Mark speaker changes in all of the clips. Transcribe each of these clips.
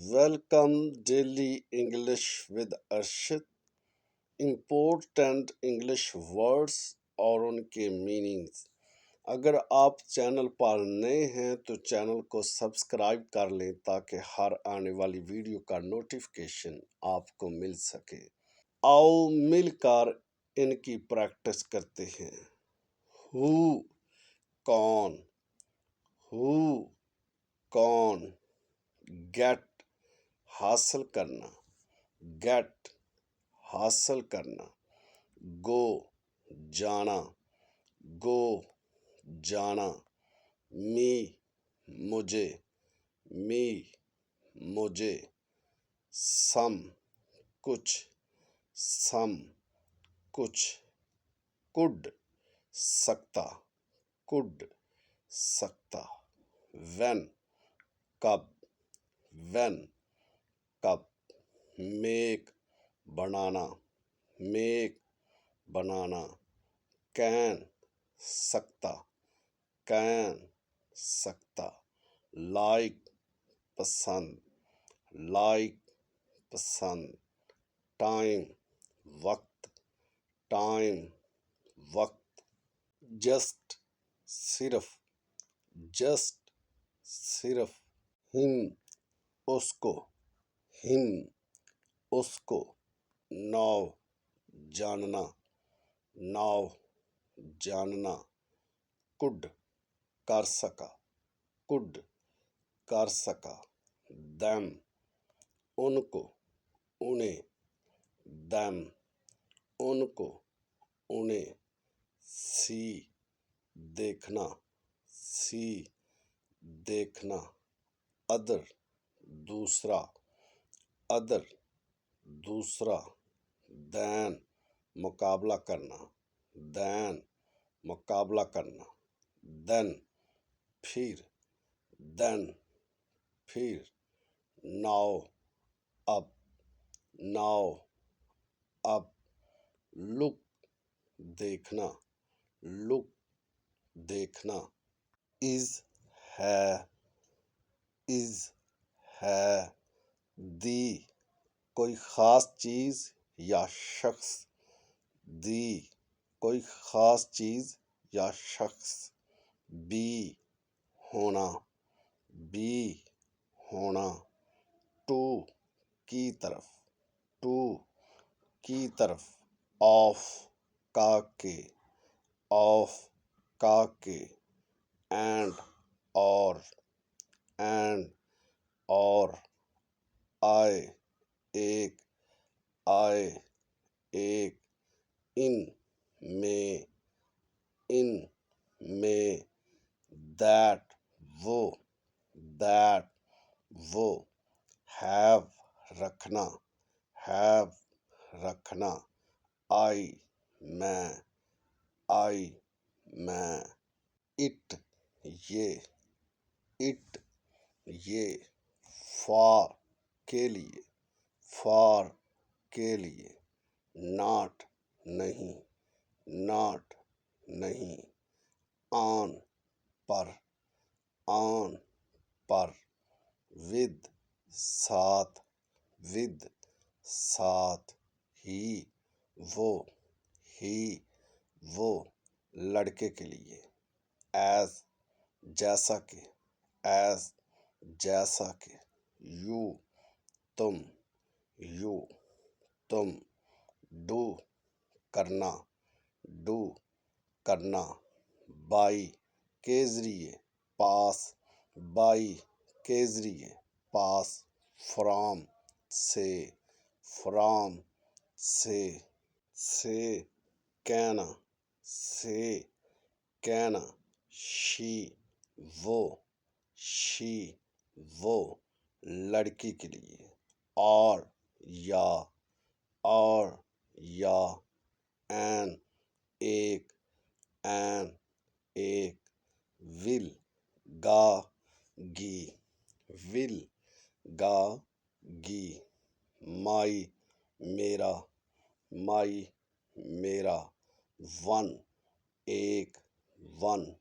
Speaker 1: Welcome daily English with Arshit. Important English words और उनके meanings. अगर आप चैनल पर नए हैं तो चैनल को सब्सक्राइब कर लें ताकि हर आने वाली वीडियो का नोटिफिकेशन आपको मिल सके। आओ मिलकर इनकी प्रैक्टिस करते हैं। हु कौन, हु कौन। गेट हासिल करना, गेट हासिल करना। गो जाना, गो जाना। मी मुझे, मी मुझे। सम कुछ, सम कुछ। कुड सकता, कुड सकता। व्हेन कब, व्हेन कब। Make banana, make banana. Can सकता, कैन सकता। लाइक पसंद, लाइक पसंद। टाइम वक्त, टाइम वक्त। जस्ट सिर्फ, जस्ट सिर्फ। हिम उसको, हिम उसको। नाव जानना, नाव जानना। कुड कर सका, कुड कर सका। दैम उनको, उन्हें, दैम उनको, उन्हें। सी देखना, सी देखना। अदर दूसरा, अदर दूसरा। दैन मुकाबला करना, दैन मुकाबला करना। देन फिर, देन फिर। नाउ अब, नाउ अब। लुक देखना, लुक देखना। इज है, इज है। दी कोई खास चीज या शख्स, दी कोई खास चीज या शख्स। बी होना, बी होना। टू की तरफ, टू की तरफ। ऑफ का के, ऑफ का के। एंड और, एंड और। आए एक, आए एक। इन में, इन में। दैट वो, दैट वो। हैव रखना, हैव रखना। आई मैं, आई मैं। इट ये, इट ये। फॉर के लिए, फॉर के लिए। नॉट नहीं, नॉट नहीं। ऑन पर, ऑन पर। विद साथ, विद साथ। ही वो, ही वो। लड़के के लिए। एज जैसा कि, एज जैसा कि। यू तुम, यू तुम। डू करना, डू करना। बाई के जरिए, पास, बाई के जरिए, पास। फ्रॉम से, फ्रॉम से। से कहना, से कहना। शी वो, शी वो। लड़की के लिए। और या, और या। एन एक, एन एक। विल गा गी, विल गा गी। माई मेरा, माई मेरा। वन एक, वन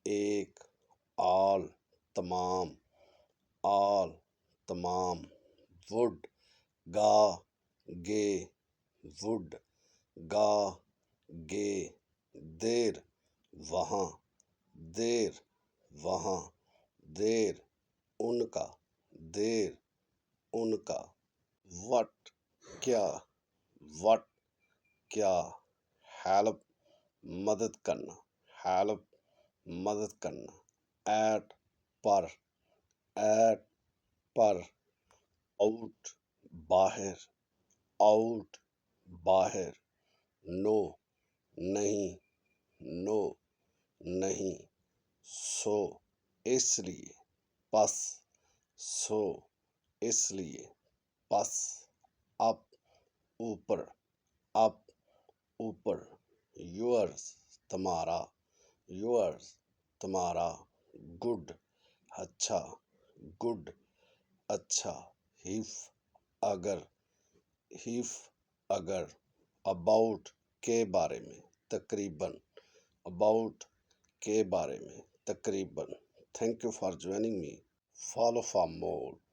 Speaker 1: एक। ऑल तमाम, ऑल तमाम, वुड गा गे वुड गा गे, देर वहाँ, देर वहाँ, देर उनका, देर उनका। वट क्या, वट क्या। हेल्प मदद करना, हेल्प मदद करना। एट पर, एट पर। आउट बाहर, आउट बाहर। नो नहीं, नो नहीं। सो इसलिए, पस सो इसलिए, पस। अप ऊपर, अप ऊपर। योर्स तुम्हारा, योर्स तुम्हारा। गुड अच्छा, गुड अच्छा। हिफ अगर, हिफ अगर। अबाउट के बारे में, तकरीबन, अबाउट के बारे में, तकरीबन। Thank you for joining me. Follow for more.